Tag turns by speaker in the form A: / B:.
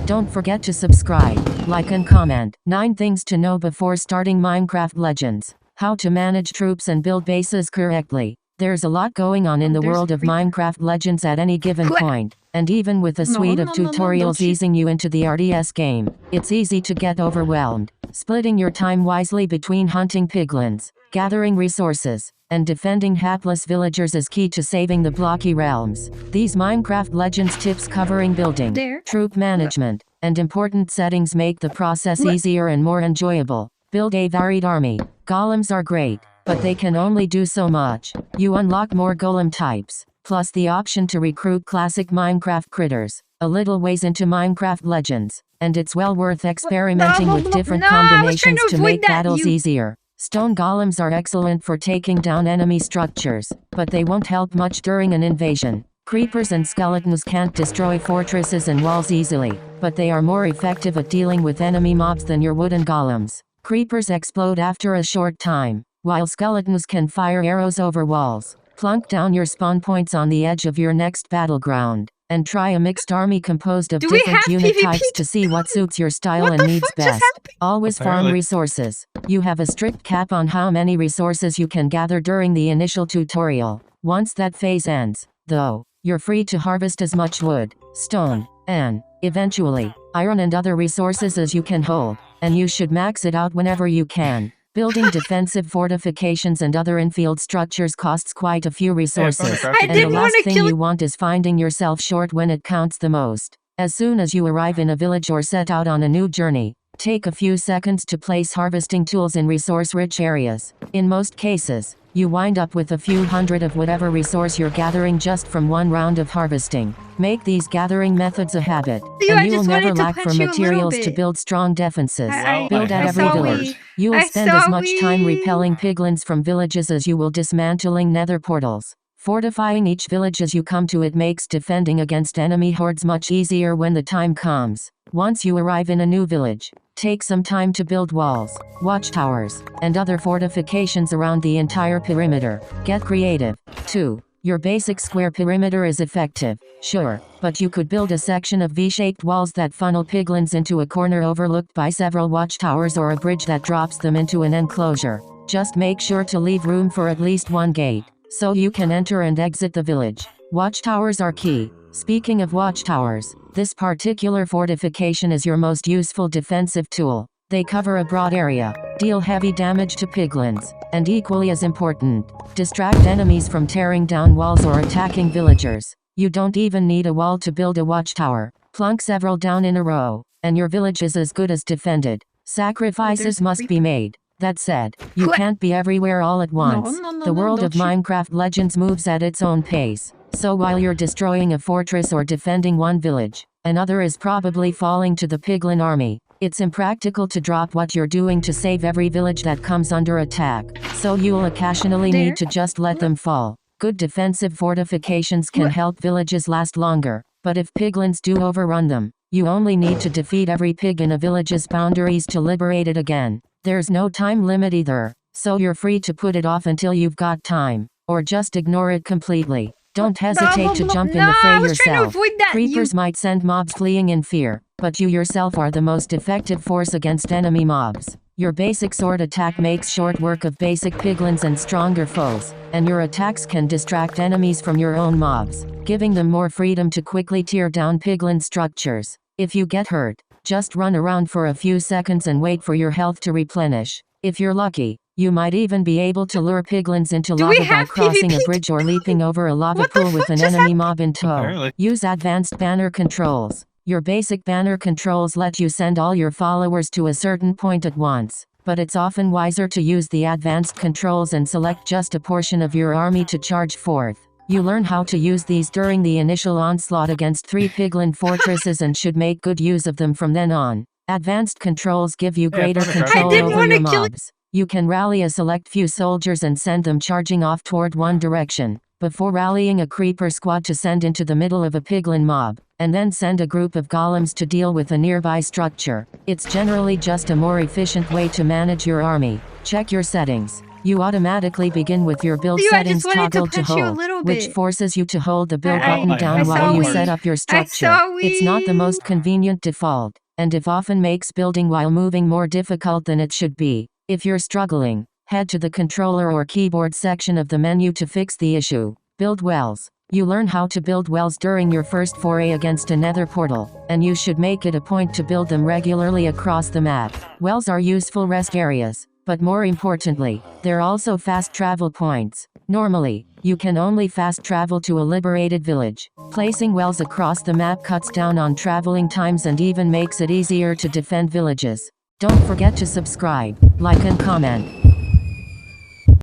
A: Don't forget to subscribe, like and comment. 9 things to know before starting Minecraft Legends. How to manage troops and build bases correctly. There's a lot going on in the world of Minecraft Legends at any given point, and even with a suite of tutorials easing you into the RTS game, it's easy to get overwhelmed. Splitting your time wisely between hunting piglins, gathering resources, and defending hapless villagers is key to saving the blocky realms. These Minecraft Legends tips covering building, troop management, and important settings make the process easier and more enjoyable. Build a varied army. Golems are great, but they can only do so much. You unlock more golem types, plus the option to recruit classic Minecraft critters, a little ways into Minecraft Legends, and it's well worth experimenting with different combinations to make battles easier. Stone golems are excellent for taking down enemy structures, but they won't help much during an invasion. Creepers and skeletons can't destroy fortresses and walls easily, but they are more effective at dealing with enemy mobs than your wooden golems. Creepers explode after a short time, while skeletons can fire arrows over walls. Plunk down your spawn points on the edge of your next battleground, and try a mixed army composed of different unit types to see what suits your style and needs best. Always farm resources. You have a strict cap on how many resources you can gather during the initial tutorial. Once that phase ends, though, you're free to harvest as much wood, stone, and, eventually, iron and other resources as you can hold, and you should max it out whenever you can. Building defensive fortifications and other infield structures costs quite a few resources, and the last thing you want is finding yourself short when it counts the most. As soon as you arrive in a village or set out on a new journey, take a few seconds to place harvesting tools in resource-rich areas. In most cases, you wind up with a few hundred of whatever resource you're gathering just from one round of harvesting. Make these gathering methods a habit, and you will never lack for materials to build strong defenses. Build at every village. You will spend as much time repelling piglins from villages as you will dismantling nether portals. Fortifying each village as you come to it makes defending against enemy hordes much easier when the time comes. Once you arrive in a new village, take some time to build walls, watchtowers, and other fortifications around the entire perimeter. Get creative, too. Your basic square perimeter is effective, sure, but you could build a section of V-shaped walls that funnel piglins into a corner overlooked by several watchtowers or a bridge that drops them into an enclosure. Just make sure to leave room for at least one gate, so you can enter and exit the village. Watchtowers are key. Speaking of watchtowers, this particular fortification is your most useful defensive tool. They cover a broad area, deal heavy damage to piglins, and equally as important, distract enemies from tearing down walls or attacking villagers. You don't even need a wall to build a watchtower. Plunk several down in a row, and your village is as good as defended. Sacrifices must be made. That said, you can't be everywhere all at once. The world of Minecraft Legends moves at its own pace. So while you're destroying a fortress or defending one village, another is probably falling to the piglin army. It's impractical to drop what you're doing to save every village that comes under attack, so you'll occasionally need to just let them fall. Good defensive fortifications can help villages last longer, but if piglins do overrun them, you only need to defeat every pig in a village's boundaries to liberate it again. There's no time limit either, so you're free to put it off until you've got time, or just ignore it completely. Don't hesitate to jump in the fray yourself. Creepers might send mobs fleeing in fear, but you yourself are the most effective force against enemy mobs. Your basic sword attack makes short work of basic piglins and stronger foes, and your attacks can distract enemies from your own mobs, giving them more freedom to quickly tear down piglin structures. If you get hurt, just run around for a few seconds and wait for your health to replenish. If you're lucky, you might even be able to lure piglins into lava by crossing a bridge or leaping over a lava pool with an enemy mob in tow. Use advanced banner controls. Your basic banner controls let you send all your followers to a certain point at once, but it's often wiser to use the advanced controls and select just a portion of your army to charge forth. You learn how to use these during the initial onslaught against 3 piglin fortresses and should make good use of them from then on. Advanced controls give you greater control over your mobs. You can rally a select few soldiers and send them charging off toward one direction, before rallying a creeper squad to send into the middle of a piglin mob, and then send a group of golems to deal with a nearby structure. It's generally just a more efficient way to manage your army. Check your settings. You automatically begin with your build
B: Leo, I
A: settings
B: just wanted to
A: toggled to
B: punch you a
A: hold,
B: little
A: which
B: bit.
A: forces you to hold the build
B: I
A: button down
C: saw
A: while you
C: we.
A: set up your structure.
B: saw
A: It's not the
B: we.
A: most convenient default, and if often makes building while moving more difficult than it should be. If you're struggling, head to the controller or keyboard section of the menu to fix the issue. Build wells. You learn how to build wells during your first foray against a nether portal, and you should make it a point to build them regularly across the map. Wells are useful rest areas, but more importantly, they're also fast travel points. Normally, you can only fast travel to a liberated village. Placing wells across the map cuts down on traveling times and even makes it easier to defend villages. Don't forget to subscribe, like and comment.